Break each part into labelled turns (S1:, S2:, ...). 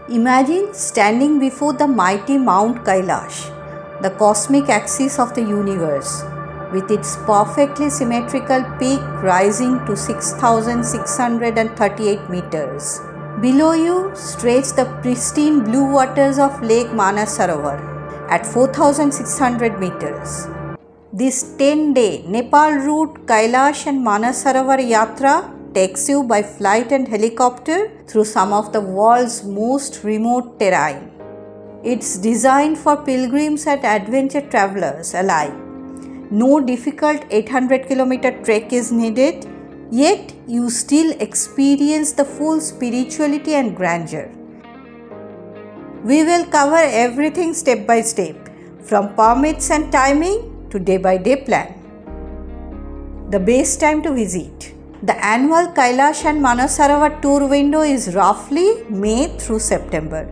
S1: Imagine standing before the mighty Mount Kailash, the cosmic axis of the universe, with its perfectly symmetrical peak rising to 6,638 meters. Below you stretch the pristine blue waters of Lake Manasarovar at 4,600 meters. This 10-day Nepal route Kailash and Manasarovar Yatra takes you by flight and helicopter through some of the world's most remote terrain. It's designed for pilgrims and adventure travelers alike. No difficult 800-kilometer trek is needed, yet you still experience the full spirituality and grandeur. We will cover everything step by step, from permits and timing to day-by-day plan. The best time to visit. The annual Kailash and Manasarovar tour window is roughly May through September.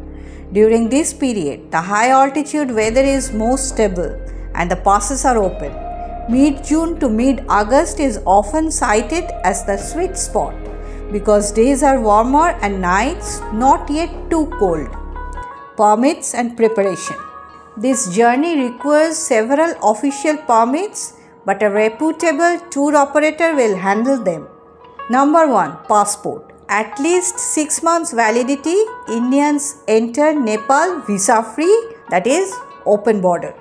S1: During this period, the high altitude weather is most stable and the passes are open. Mid-June to mid-August is often cited as the sweet spot because days are warmer and nights not yet too cold. Permits and preparation. This journey requires several official permits, but a reputable tour operator will handle them. Number 1. Passport. At least 6 months validity. Indians enter Nepal visa-free, that is open border.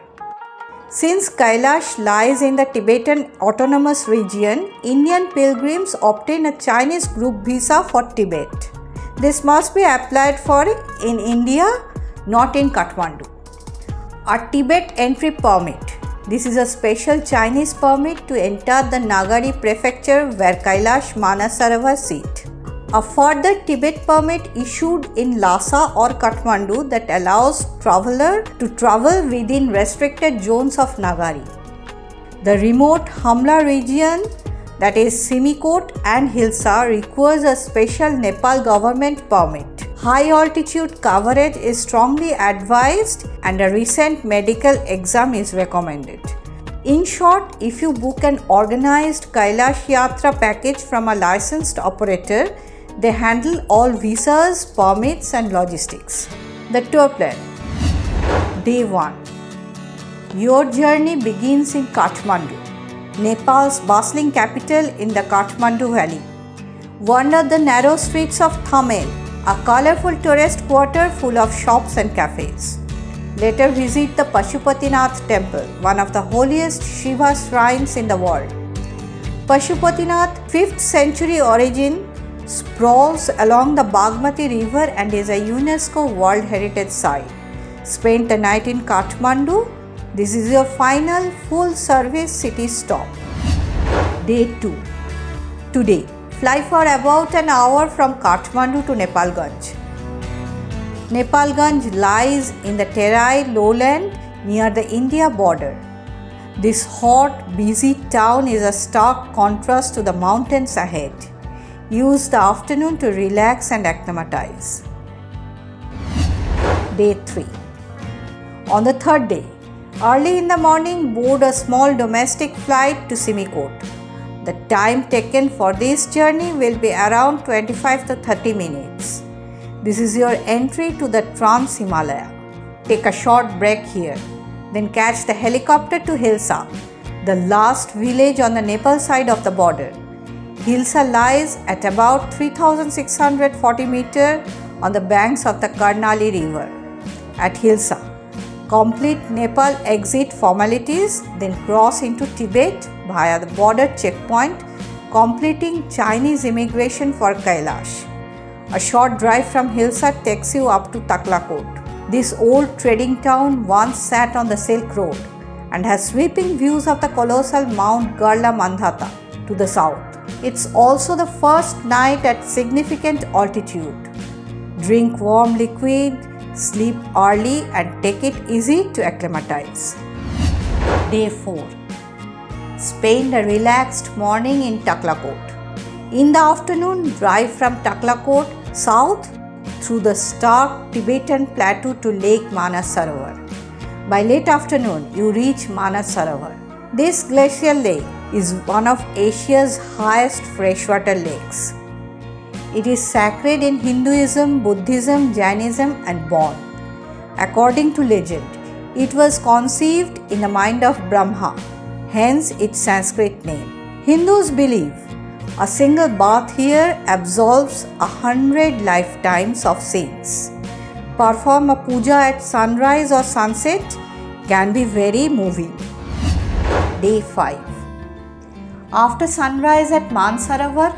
S1: Since Kailash lies in the Tibetan Autonomous Region, Indian pilgrims obtain a Chinese group visa for Tibet. This must be applied for in India, not in Kathmandu. A Tibet entry permit. This is a special Chinese permit to enter the Nagari prefecture where Kailash Manasarovar sit. A further Tibet permit issued in Lhasa or Kathmandu that allows traveler to travel within restricted zones of Nagari. The remote Hamla region, that is Simikot and Hilsa, requires a special Nepal government permit. High altitude coverage is strongly advised and a recent medical exam is recommended. In short, if you book an organized Kailash Yatra package from a licensed operator, they handle all visas, permits and logistics. The tour plan. Day 1. Your journey begins in Kathmandu, Nepal's bustling capital in the Kathmandu Valley. Wander the narrow streets of Thamel, a colorful tourist quarter full of shops and cafes. Later visit the Pashupatinath temple, one of the holiest Shiva shrines in the world. Pashupatinath, 5th century origin, sprawls along the Bagmati river and is a UNESCO World Heritage Site. Spend the night in Kathmandu. This is your final full-service city stop. Day 2. Today, fly for about an hour from Kathmandu to Nepalganj. Nepalganj lies in the Terai lowland near the India border. This hot, busy town is a stark contrast to the mountains ahead. Use the afternoon to relax and acclimatize. Day 3. On the third day, early in the morning, board a small domestic flight to Simikot. The time taken for this journey will be around 25 to 30 minutes. This is your entry to the Trans-Himalaya. Take a short break here, then catch the helicopter to Hilsa, the last village on the Nepal side of the border. Hilsa lies at about 3,640 meters on the banks of the Karnali river. At Hilsa, complete Nepal exit formalities, then cross into Tibet via the border checkpoint, completing Chinese immigration for Kailash. A short drive from Hilsa takes you up to Taklakot. This old trading town once sat on the Silk Road and has sweeping views of the colossal Mount Garla Mandhata to the south. It's also the first night at significant altitude. Drink warm liquid, sleep early and take it easy to acclimatize. Day 4. Spend a relaxed morning in Taklakot. In the afternoon, drive from Taklakot south through the stark Tibetan plateau to Lake Manasarovar. By late afternoon, you reach Manasarovar. This glacial lake is one of Asia's highest freshwater lakes. It is sacred in Hinduism, Buddhism, Jainism and Bon. According to legend, it was conceived in the mind of Brahma, hence its Sanskrit name. Hindus believe a single bath here absolves 100 lifetimes of sins. Perform a puja at sunrise or sunset can be very moving. Day 5. After sunrise at Mansarovar,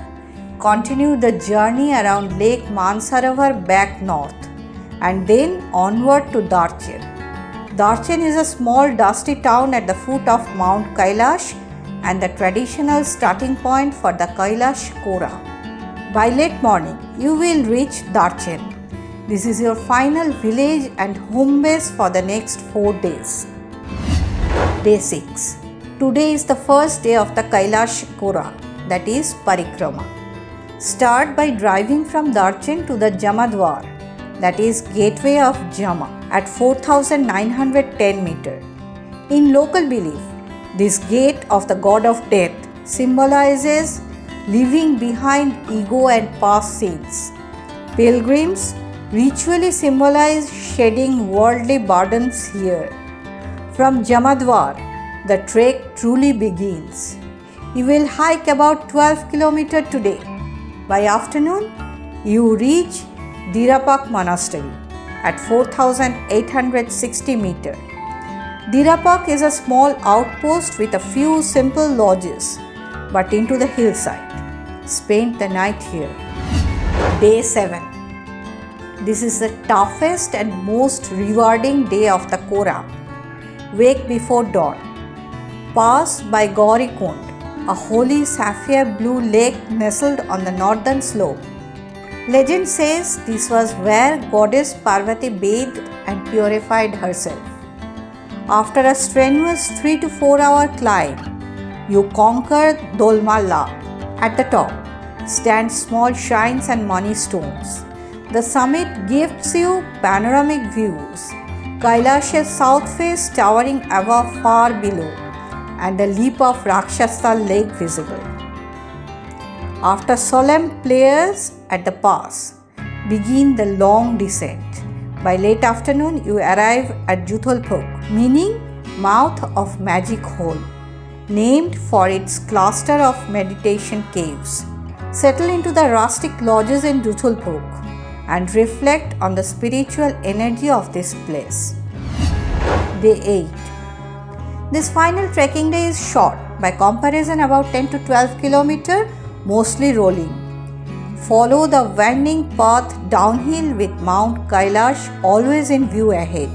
S1: continue the journey around Lake Mansarovar back north and then onward to Darchen. Darchen is a small dusty town at the foot of Mount Kailash and the traditional starting point for the Kailash Kora. By late morning, you will reach Darchen. This is your final village and home base for the next 4 days. Day 6. Today is the first day of the Kailash Kora, that is Parikrama. Start by driving from Darchen to the Jamadwar, that is gateway of Jama, at 4,910 meters. In local belief, this gate of the god of death symbolizes leaving behind ego and past sins. Pilgrims ritually symbolize shedding worldly burdens here. From Jamadwar, the trek truly begins. You will hike about 12 km today. By afternoon, you reach Dirapak Monastery at 4,860 meters. Dirapak is a small outpost with a few simple lodges, but into the hillside. Spend the night here. Day 7. This is the toughest and most rewarding day of the Kora. Wake before dawn. Pass by Gauri Kund, a holy sapphire blue lake nestled on the northern slope. Legend says this was where goddess Parvati bathed and purified herself. After a strenuous 3 to 4 hour climb, you conquer Dolmalla. At the top stand small shrines and money stones. The summit gives you panoramic views, Kailash's south face towering above far below, and the lip of Rakshasa lake visible. After solemn prayers at the pass, begin the long descent. By late afternoon, you arrive at Jutholpuk, meaning mouth of magic hole, named for its cluster of meditation caves. Settle into the rustic lodges in Jutholpuk and reflect on the spiritual energy of this place. Day 8. This final trekking day is short, by comparison about 10 to 12 km, mostly rolling. Follow the winding path downhill with Mount Kailash always in view ahead.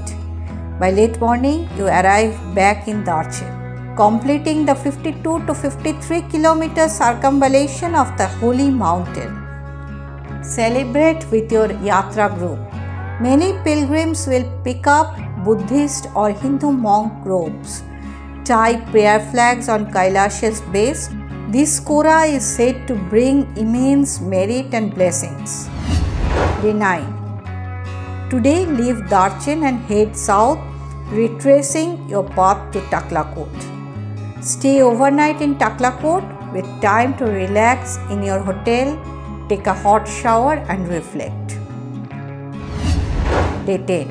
S1: By late morning, you arrive back in Darchen, completing the 52 to 53 km circumvallation of the holy mountain. Celebrate with your Yatra group. Many pilgrims will pick up Buddhist or Hindu monk robes, tie prayer flags on Kailash's base. This Kora is said to bring immense merit and blessings. Day 9. Today leave Darchen and head south, retracing your path to Taklakot. Stay overnight in Taklakot with time to relax in your hotel, take a hot shower and reflect. Day 10.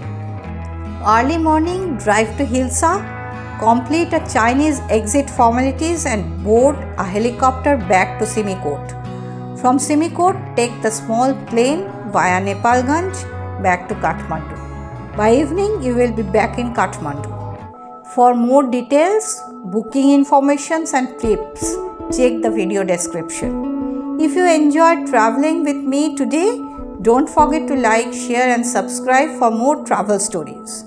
S1: Early morning, drive to Hilsa, complete a Chinese exit formalities and board a helicopter back to Simikot. From Simikot, take the small plane via Nepalganj back to Kathmandu. By evening, you will be back in Kathmandu. For more details, booking informations and tips, check the video description. If you enjoyed traveling with me today, don't forget to like, share and subscribe for more travel stories.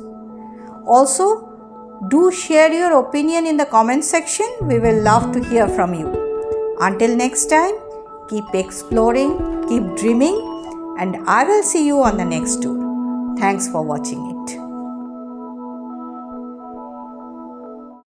S1: Also, do share your opinion in the comment section. We will love to hear from you. Until next time, keep exploring, keep dreaming, and I will see you on the next tour. Thanks for watching it.